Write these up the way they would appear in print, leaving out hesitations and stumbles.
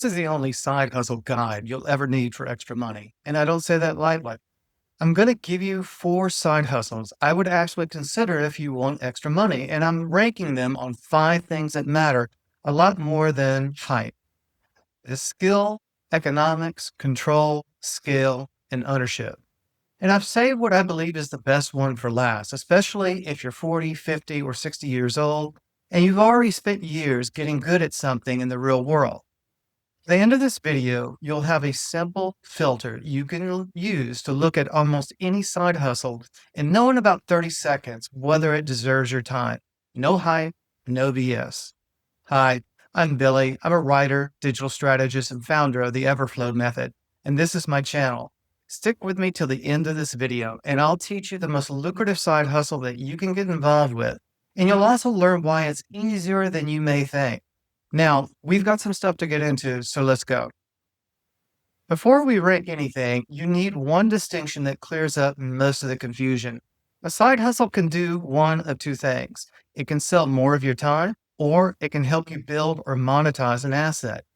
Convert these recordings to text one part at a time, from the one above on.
This is the only side hustle guide you'll ever need for extra money, and I don't say that lightly. I'm going to give you 4 side hustles I would actually consider if you want extra money, and I'm ranking them on 5 things that matter a lot more than hype. The skill, economics, control, scale, and ownership. And I've saved what I believe is the best one for last, especially if you're 40, 50, or 60 years old, and you've already spent years getting good at something in the real world. At the end of this video, you'll have a simple filter you can use to look at almost any side hustle and know in about 30 seconds whether it deserves your time. No hype, no BS. Hi, I'm Billy. I'm a writer, digital strategist, and founder of the Everflow method, and this is my channel. Stick with me till the end of this video, and I'll teach you the most lucrative side hustle that you can get involved with. And you'll also learn why it's easier than you may think. Now, we've got some stuff to get into, so let's go. Before we rank anything, you need one distinction that clears up most of the confusion. A side hustle can do one of 2 things. It can sell more of your time, or it can help you build or monetize an asset.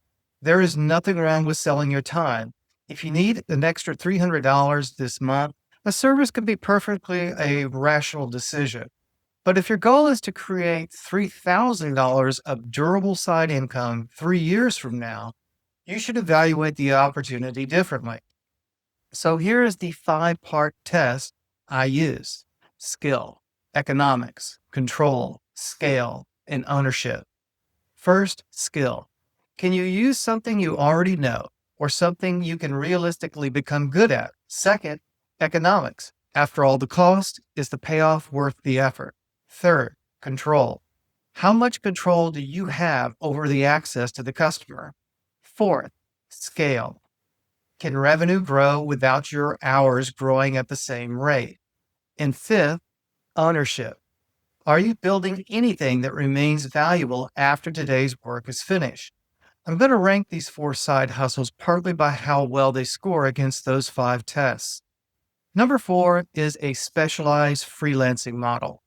There is nothing wrong with selling your time. If you need an extra $300 this month, a service can be perfectly a rational decision. But if your goal is to create $3,000 of durable side income 3 years from now, you should evaluate the opportunity differently. So here is the 5-part test I use: skill, economics, control, scale, and ownership. First, skill. Can you use something you already know or something you can realistically become good at? Second, economics. After all the cost, is the payoff worth the effort? Third, control. How much control do you have over the access to the customer? Fourth, scale. Can revenue grow without your hours growing at the same rate? And fifth, ownership. Are you building anything that remains valuable after today's work is finished? I'm going to rank these 4 side hustles partly by how well they score against those 5 tests. Number 4 is a specialized freelancing model.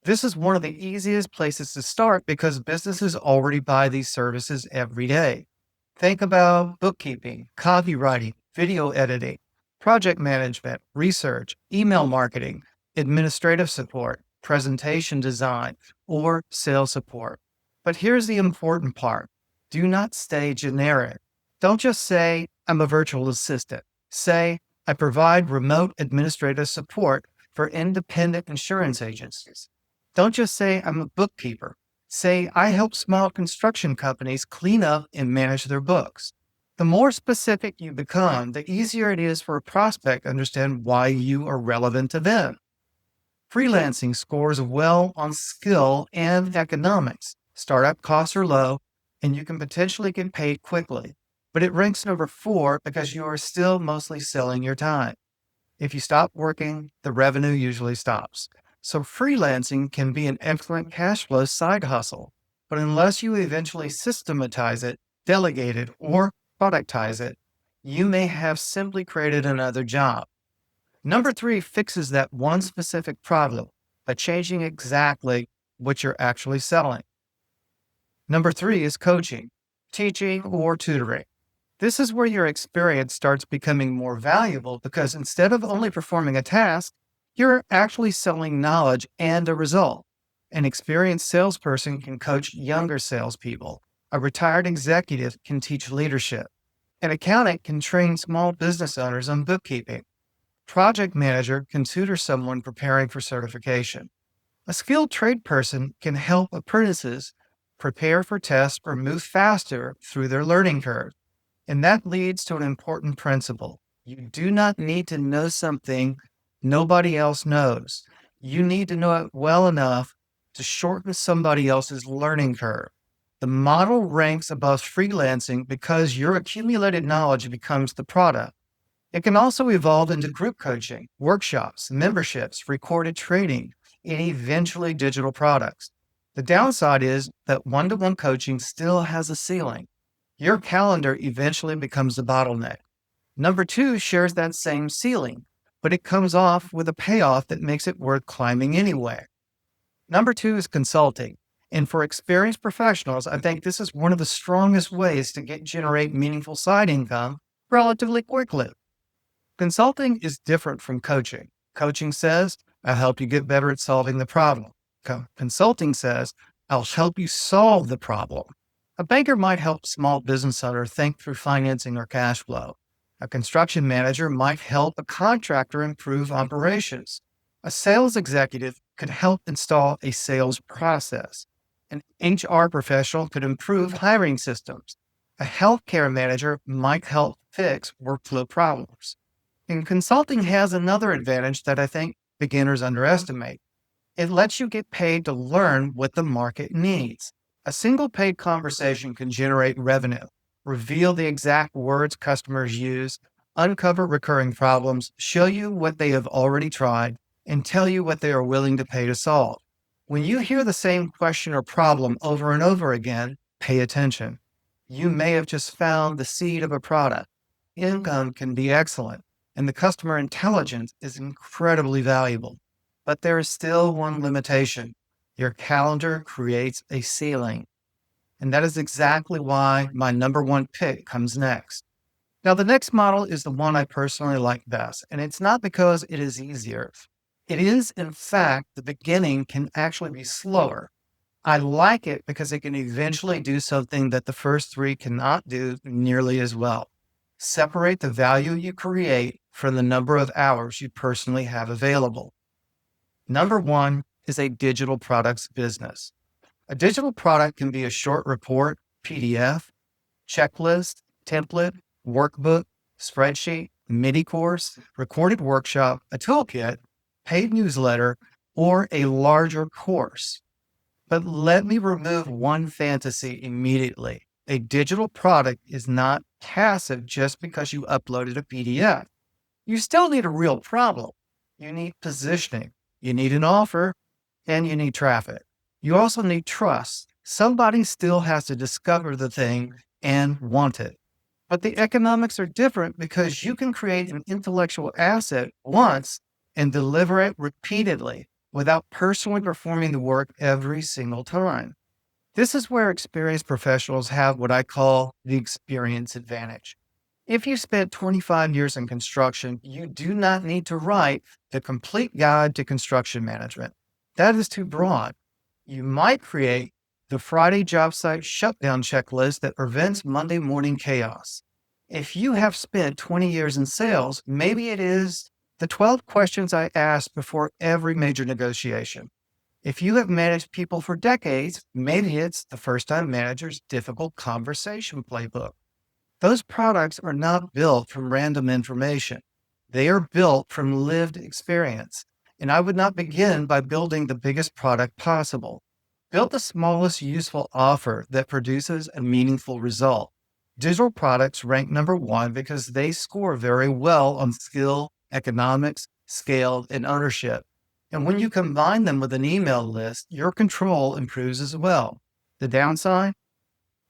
This is one of the easiest places to start because businesses already buy these services every day. Think about bookkeeping, copywriting, video editing, project management, research, email marketing, administrative support, presentation design, or sales support. But here's the important part. Do not stay generic. Don't just say, I'm a virtual assistant. Say, I provide remote administrative support for independent insurance agencies. Don't just say, I'm a bookkeeper. Say, I help small construction companies clean up and manage their books. The more specific you become, the easier it is for a prospect to understand why you are relevant to them. Freelancing scores well on skill and economics. Startup costs are low, and you can potentially get paid quickly. But it ranks number 4 because you are still mostly selling your time. If you stop working, the revenue usually stops. So freelancing can be an excellent cash flow side hustle, but unless you eventually systematize it, delegate it, or productize it, you may have simply created another job. Number 3 fixes that one specific problem by changing exactly what you're actually selling. Number 3 is coaching, teaching, or tutoring. This is where your experience starts becoming more valuable because instead of only performing a task, you're actually selling knowledge and a result. An experienced salesperson can coach younger salespeople. A retired executive can teach leadership. An accountant can train small business owners on bookkeeping. Project manager can tutor someone preparing for certification. A skilled trade person can help apprentices prepare for tests or move faster through their learning curve. And that leads to an important principle. You do not need to know something nobody else knows. You need to know it well enough to shorten somebody else's learning curve. The model ranks above freelancing because your accumulated knowledge becomes the product. It can also evolve into group coaching, workshops, memberships, recorded training, and eventually digital products. The downside is that one-to-one coaching still has a ceiling. Your calendar eventually becomes the bottleneck. Number 2 shares that same ceiling, but it comes off with a payoff that makes it worth climbing anyway. Number 2 is consulting. And for experienced professionals, I think this is one of the strongest ways to generate meaningful side income relatively quickly. Consulting is different from coaching. Coaching says, I'll help you get better at solving the problem. Consulting says, I'll help you solve the problem. A banker might help a small business owner think through financing or cash flow. A construction manager might help a contractor improve operations. A sales executive could help install a sales process. An HR professional could improve hiring systems. A healthcare manager might help fix workflow problems. And consulting has another advantage that I think beginners underestimate. It lets you get paid to learn what the market needs. A single paid conversation can generate revenue, reveal the exact words customers use, uncover recurring problems, show you what they have already tried, and tell you what they are willing to pay to solve. When you hear the same question or problem over and over again, pay attention. You may have just found the seed of a product. Income can be excellent, and the customer intelligence is incredibly valuable. But there is still one limitation. Your calendar creates a ceiling. And that is exactly why my number one pick comes next. Now, the next model is the one I personally like best, and it's not because it is easier. It is, in fact, the beginning can actually be slower. I like it because it can eventually do something that the first three cannot do nearly as well. Separate the value you create from the number of hours you personally have available. Number one is a digital products business. A digital product can be a short report, PDF, checklist, template, workbook, spreadsheet, mini course, recorded workshop, a toolkit, paid newsletter, or a larger course. But let me remove one fantasy immediately. A digital product is not passive just because you uploaded a PDF. You still need a real problem. You need positioning, you need an offer, and you need traffic. You also need trust. Somebody still has to discover the thing and want it. But the economics are different because you can create an intellectual asset once and deliver it repeatedly without personally performing the work every single time. This is where experienced professionals have what I call the experience advantage. If you spent 25 years in construction, you do not need to write the complete guide to construction management. That is too broad. You might create the Friday job site shutdown checklist that prevents Monday morning chaos. If you have spent 20 years in sales, maybe it is the 12 questions I ask before every major negotiation. If you have managed people for decades, maybe it's the first time manager's difficult conversation playbook. Those products are not built from random information. They are built from lived experience. And I would not begin by building the biggest product possible. Build the smallest useful offer that produces a meaningful result. Digital products rank number one because they score very well on skill, economics, scale, and ownership. And when you combine them with an email list, your control improves as well. The downside?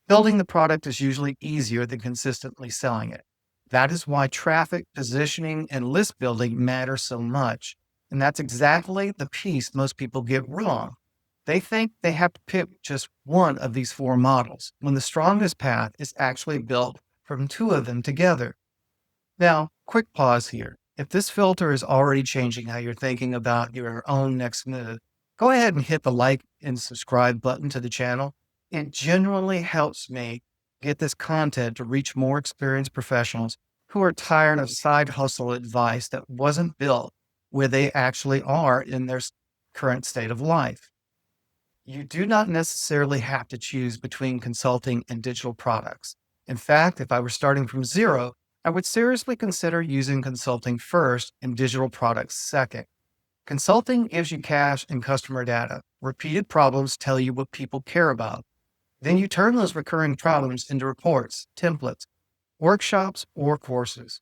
Building the product is usually easier than consistently selling it. That is why traffic, positioning, and list building matter so much. And that's exactly the piece most people get wrong. They think they have to pick just one of these four models, when the strongest path is actually built from two of them together. Now, quick pause here. If this filter is already changing how you're thinking about your own next move, go ahead and hit the like and subscribe button to the channel. It genuinely helps me get this content to reach more experienced professionals who are tired of side hustle advice that wasn't built where they actually are in their current state of life. You do not necessarily have to choose between consulting and digital products. In fact, if I were starting from zero, I would seriously consider using consulting first and digital products second. Consulting gives you cash and customer data. Repeated problems tell you what people care about. Then you turn those recurring problems into reports, templates, workshops, or courses.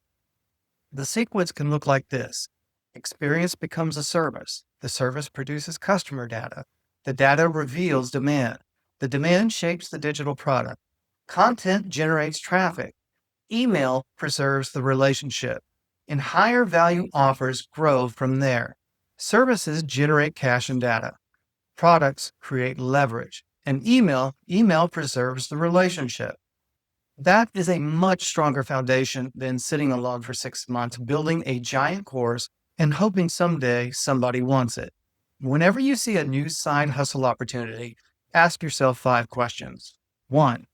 The sequence can look like this. Experience becomes a service. The service produces customer data. The data reveals demand. The demand shapes the digital product. Content generates traffic. Email preserves the relationship. And higher value offers grow from there. Services generate cash and data. Products create leverage. And email preserves the relationship. That is a much stronger foundation than sitting alone for 6 months, building a giant course and hoping someday somebody wants it. Whenever you see a new side hustle opportunity, ask yourself 5 questions. 1,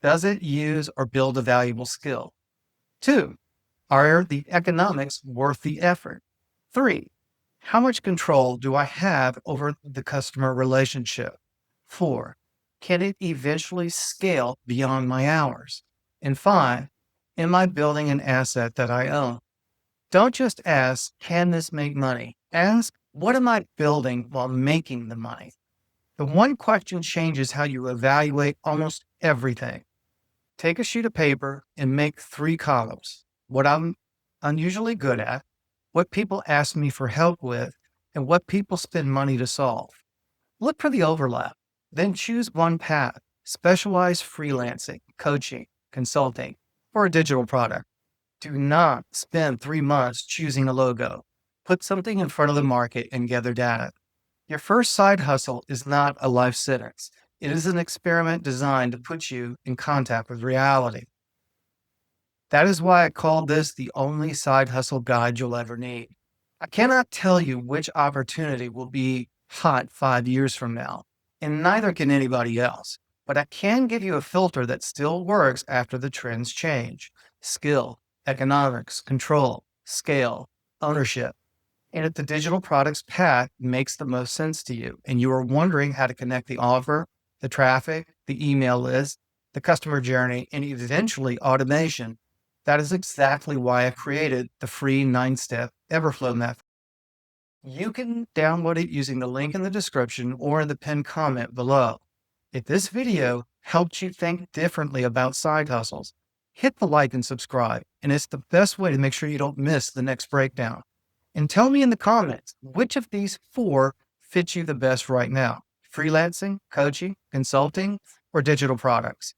does it use or build a valuable skill? 2, are the economics worth the effort? 3, how much control do I have over the customer relationship? 4, can it eventually scale beyond my hours? And 5, am I building an asset that I own? Don't just ask, can this make money? Ask, what am I building while making the money? The one question changes how you evaluate almost everything. Take a sheet of paper and make 3 columns. What I'm unusually good at, what people ask me for help with, and what people spend money to solve. Look for the overlap. Then choose one path, specialized freelancing, coaching, consulting, or a digital product. Do not spend 3 months choosing a logo. Put something in front of the market and gather data. Your first side hustle is not a life sentence. It is an experiment designed to put you in contact with reality. That is why I call this the only side hustle guide you'll ever need. I cannot tell you which opportunity will be hot 5 years from now, and neither can anybody else. But I can give you a filter that still works after the trends change. Skill, economics, control, scale, ownership. And if the digital products path makes the most sense to you, and you are wondering how to connect the offer, the traffic, the email list, the customer journey, and eventually automation, that is exactly why I created the free 9-step Everflow method. You can download it using the link in the description or in the pinned comment below. If this video helped you think differently about side hustles, hit the like and subscribe, and it's the best way to make sure you don't miss the next breakdown. And tell me in the comments, which of these 4 fits you the best right now? Freelancing, coaching, consulting, or digital products?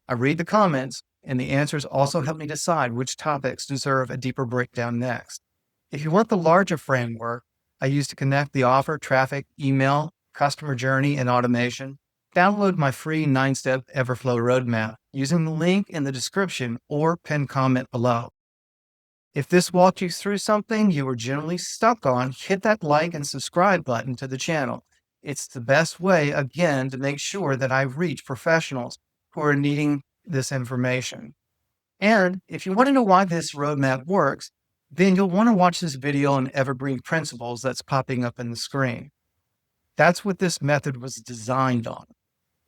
I read the comments, and the answers also help me decide which topics deserve a deeper breakdown next. If you want the larger framework I use to connect the offer, traffic, email, customer journey, and automation, download my free 9-step Everflow roadmap using the link in the description or pinned comment below. If this walked you through something you were generally stuck on, hit that like and subscribe button to the channel. It's the best way, again, to make sure that I reach professionals who are needing this information. And if you want to know why this roadmap works, then you'll want to watch this video on evergreen principles that's popping up in the screen. That's what this method was designed on.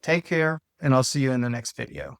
Take care, and I'll see you in the next video.